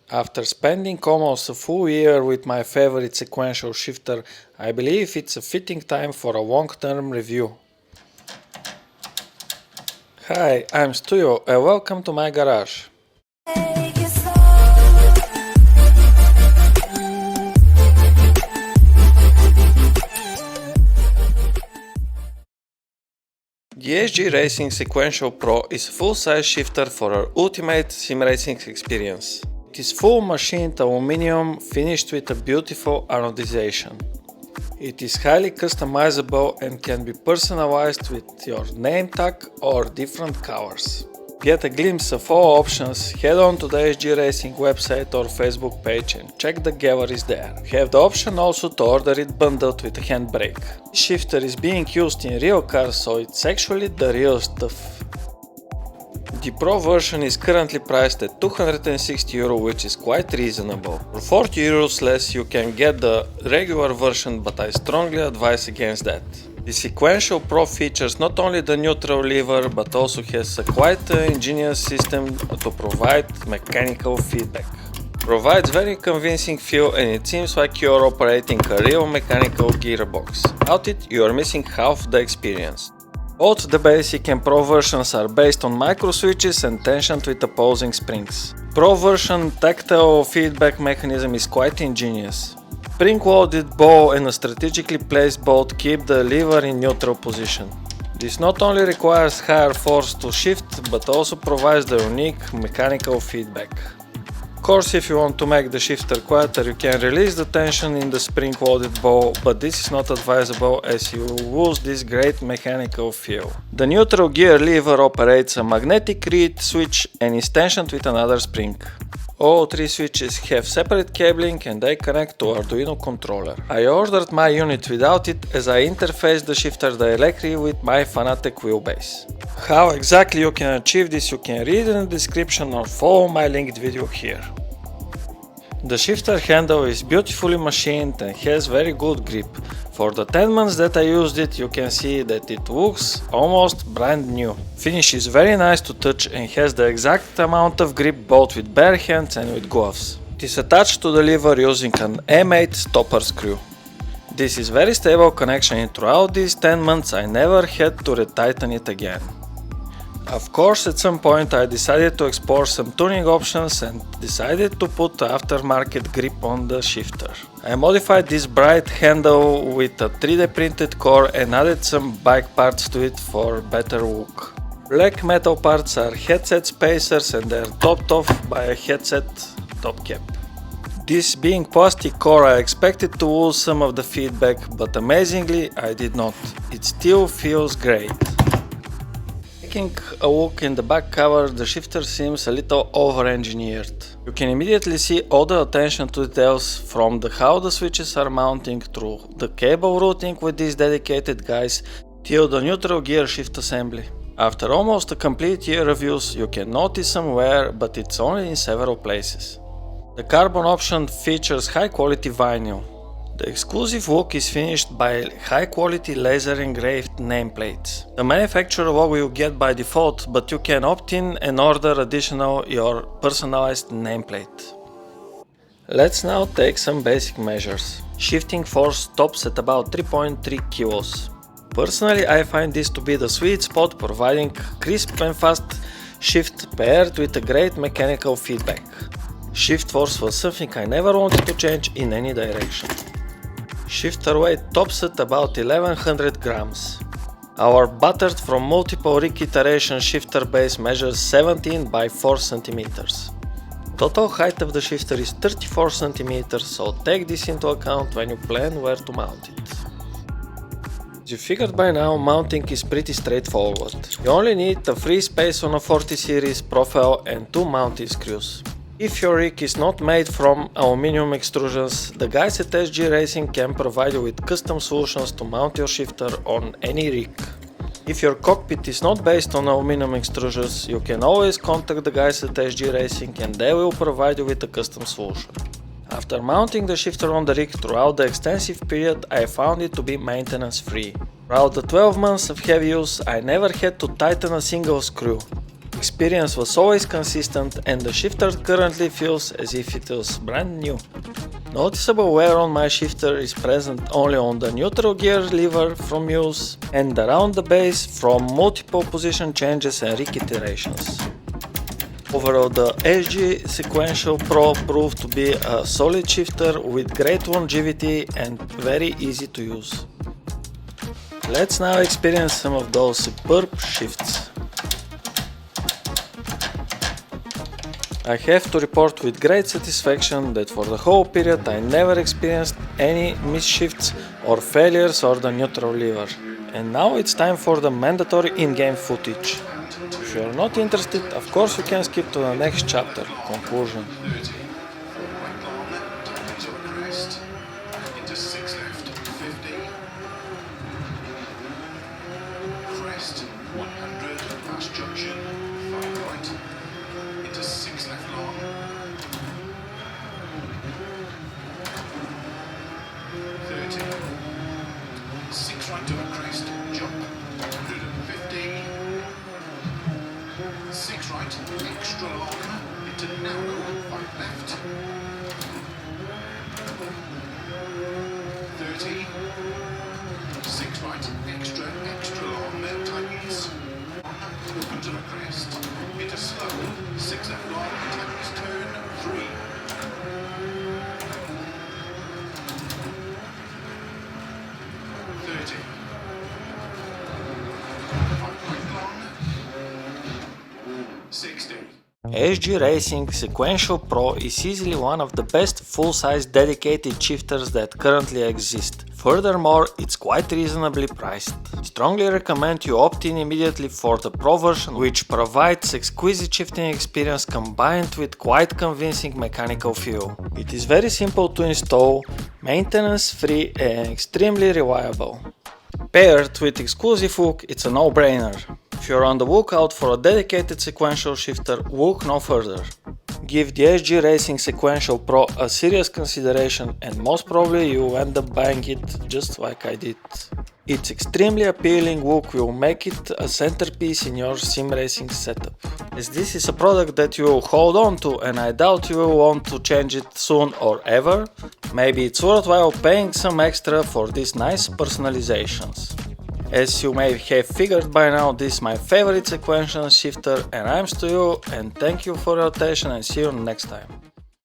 After spending almost a full year with my favorite sequential shifter, I believe it's a fitting time for a long-term review. Hi, I'm Stujo and welcome to my garage. The SG Racing Sequential Pro is a full-size shifter for our ultimate sim racing experience. It is full machined aluminum finished with a beautiful anodization. It is highly customizable and can be personalized with your name tag or different colors. To get a glimpse of all options, head on to the SG Racing website or Facebook page and check the galleries there. You have the option also to order it bundled with a handbrake. This shifter is being used in real cars, so it's actually the real stuff. The Pro version is currently priced at €260, which is quite reasonable. For €40 less you can get the regular version, but I strongly advise against that. The Sequential Pro features not only the neutral lever, but also has a quite ingenious system to provide mechanical feedback. Provides very convincing feel and it seems like you are operating a real mechanical gearbox. Without it, you are missing half the experience. Both the basic and Pro versions are based on micro switches and tensioned with opposing springs. Pro version tactile feedback mechanism is quite ingenious. Spring-loaded ball and a strategically placed bolt keep the lever in neutral position. This not only requires higher force to shift, but also provides the unique mechanical feedback. Of course, if you want to make the shifter quieter, you can release the tension in the spring-loaded ball, but this is not advisable as you lose this great mechanical feel. The neutral gear lever operates a magnetic reed switch and is tensioned with another spring. All three switches have separate cabling and they connect to Arduino controller. I ordered my unit without it as I interfaced the shifter directly with my Fanatec wheelbase. How exactly you can achieve this you can read in the description or follow my linked video here. The shifter handle is beautifully machined and has very good grip. For the 10 months that I used it, you can see that it looks almost brand new. Finish is very nice to touch and has the exact amount of grip both with bare hands and with gloves. It is attached to the lever using an M8 stopper screw. This is very stable connection and throughout these 10 months I never had to retighten it again. Of course, at some point I decided to explore some tuning options and decided to put aftermarket grip on the shifter. I modified this bright handle with a 3D printed core and added some bike parts to it for better look. Black metal parts are headset spacers and they are topped off by a headset top cap. This being plastic core, I expected to lose some of the feedback, but amazingly I did not. It still feels great. Taking a look in the back cover, the shifter seems a little over-engineered. You can immediately see all the attention to details from how the switches are mounting through the cable routing with these dedicated guys till the neutral gear shift assembly. After almost a complete year of use, you can notice some wear, but it's only in several places. The carbon option features high-quality vinyl. The exclusive look is finished by high-quality laser engraved nameplates. The manufacturer logo you get by default, but you can opt in and order additional your personalized nameplate. Let's now take some basic measures. Shifting force stops at about 3.3 kilos. Personally, I find this to be the sweet spot, providing crisp and fast shift paired with a great mechanical feedback. Shift force was something I never wanted to change in any direction. Shifter weight tops at about 1100 grams. Our battered from multiple rig iteration shifter base measures 17 by 4 cm. Total height of the shifter is 34 cm, so take this into account when you plan where to mount it. As you figured by now, mounting is pretty straightforward. You only need a free space on a 40 series profile and 2 mounting screws. If your rig is not made from aluminum extrusions, the guys at SG Racing can provide you with custom solutions to mount your shifter on any rig. If your cockpit is not based on aluminum extrusions, you can always contact the guys at SG Racing and they will provide you with a custom solution. After mounting the shifter on the rig throughout the extensive period, I found it to be maintenance free. Throughout the 12 months of heavy use, I never had to tighten a single screw. experience was always consistent and the shifter currently feels as if it was brand new. Noticeable wear on my shifter is present only on the neutral gear lever from use and around the base from multiple position changes and reiterations. Overall, the SG Sequential Pro proved to be a solid shifter with great longevity and very easy to use. Let's now experience some of those superb shifts. I have to report with great satisfaction that for the whole period I never experienced any misshifts or failures on the neutral lever. And now it's time for the mandatory in-game footage. If you are not interested, of course you can skip to the next chapter, conclusion. Crest 100 past junction, 5 right, into 6 left long, 30, 6 right to a crest, jump, 150, 6 right, extra long, into narrow, 5 left, 30, 6 right, extra long, tightens, open to the crest, into slow, 6 left long, tightens, turn, 3. 30. 5 right long, 60. SG Racing Sequential Pro is easily one of the best full-size dedicated shifters that currently exist. Furthermore, it's quite reasonably priced. Strongly recommend you opt in immediately for the Pro version, which provides exquisite shifting experience combined with quite convincing mechanical feel. It is very simple to install, maintenance-free and extremely reliable. Paired with exclusive hook, it's a no-brainer. If you're on the lookout for a dedicated sequential shifter, look no further. Give the SG Racing Sequential Pro a serious consideration and most probably you'll end up buying it just like I did. Its extremely appealing look will make it a centerpiece in your sim racing setup. As this is a product that you will hold on to and I doubt you will want to change it soon or ever, maybe it's worthwhile paying some extra for these nice personalizations. As you may have figured by now, this is my favorite sequential shifter and I'm Stu and thank you for your attention and see you next time.